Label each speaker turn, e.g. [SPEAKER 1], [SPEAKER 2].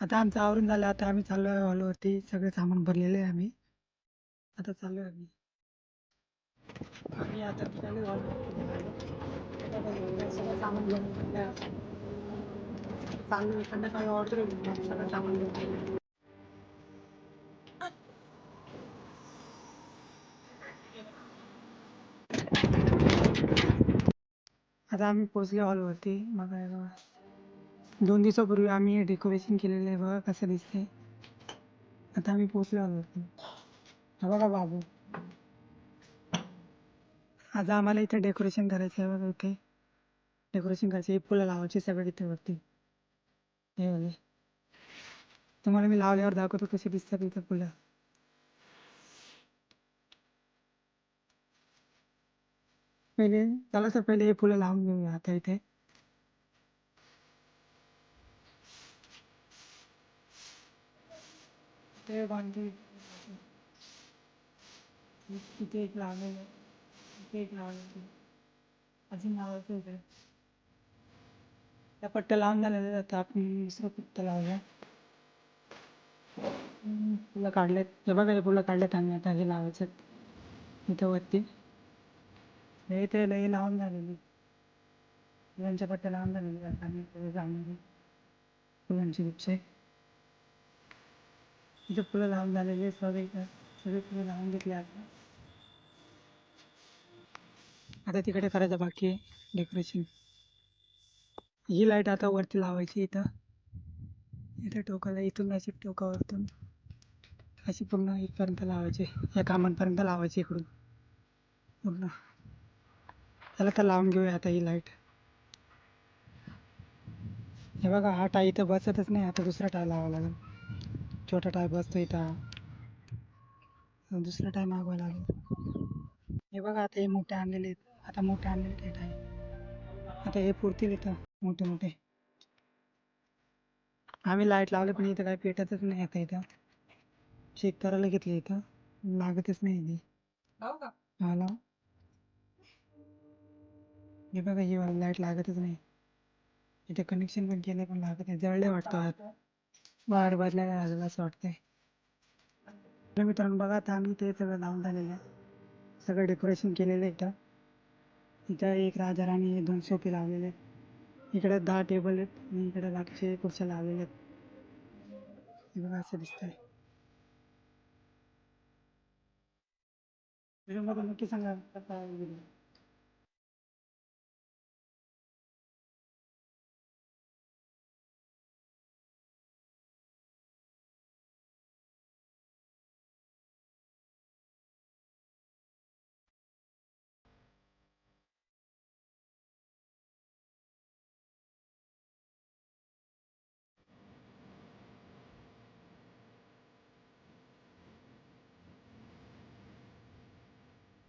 [SPEAKER 1] आता आमचं आवरून झालं. आता आम्ही चाललो आहे हॉलवरती. सगळे सामान भरलेले आहे आम्ही. आता चाललो आहे आम्ही. आम्ही आता निघालो हॉलवरती निघालो. आता बघा, सगळं सामान घेऊन चाललो. संध्याकाळी ऑर्डर सगळं सामान घेऊन. आता आम्ही पोचलो हॉलवरती. मग 2 दिवसापूर्वी आम्ही डेकोरेशन केलेलं आहे. बघा कसं दिसतंय. आता आम्ही पोचलो हॉलवरती. हा बघा बाबू. आज आम्हाला इथे डेकोरेशन करायचं आहे. बघा इथे डेकोरेशन करायचं. हे फुलं लावायची सगळं इथे वरती. हे बघा. तुम्हाला मी लावल्यावर दाखवतो कशी दिसतात इथे फुलं. पहिले चला सर पहिले हे फुलं लावून घेऊया आता इथे. ते बांधली तिथे एक लावलेलं, तिथे एक लावलेलं, अजून लावायचं इथे. त्या पट्ट्या लावून झालेल्या आता आपण दुसरं पट्ट्या लावूया. फुलं काढलेत. हे बघा हे फुलं काढलेत आम्ही. आता हे लावायचं इथं वरती. हे ते लई लावून झालेली. फुलांच्या पट्ट्या लावून झालेल्या आता आम्ही लावून फुलांची गुच्छे. इथे फुलं लावून झालेली सगळे सगळे फुलं लावून घेतली आता. आता तिकडे करायचं बाकी आहे डेकोरेशन. ही लाईट आता वरती लावायची इथं. इथं टोकाला इथून अशी टोकावरतून अशी पूर्ण इथपर्यंत लावायची. या कामांपर्यंत लावायची इकडून पूर्ण. त्याला तर लावून घेऊया आता ही लाईट. हे बघा हा टाय इथं बसतच नाही. आता दुसरा टाय लावावा लागेल. छोटा टाय बसतो इथं. दुसरा टाय मागवावा लागेल. हे बघा आता हे मोठे आणलेले आहेत. आता मोठे आणलेले टाय आता हे पुरतील इथं मोठे मोठे. आम्ही लाईट लावले पण इथं काय पेटतच नाही. आता इथं चेक करायला घेतली इथं लागतच नाही इथे. हा लाव. हे बघा ही लाईट लागतच नाही. इथे कनेक्शन पण केलं पण लागत नाही. जळले वाटतं आता. वायर बदलायला लागेल असं वाटतंय. तर मित्रांनो बघा आता आम्ही ते सगळं लावून झालेलं आहे. सगळं डेकोरेशन केलेलं आहे इथं. इथं एक राजा राणी 2 सोफे लावलेले आहेत. इकडे 10 टेबल आहेत आणि इकडे बाकीचे खुर्च्या लावलेल्या आहेत. हे बघा असं दिसतंय. व्हिडिओमध्ये नक्की सांगा कसा आहे व्हिडिओ.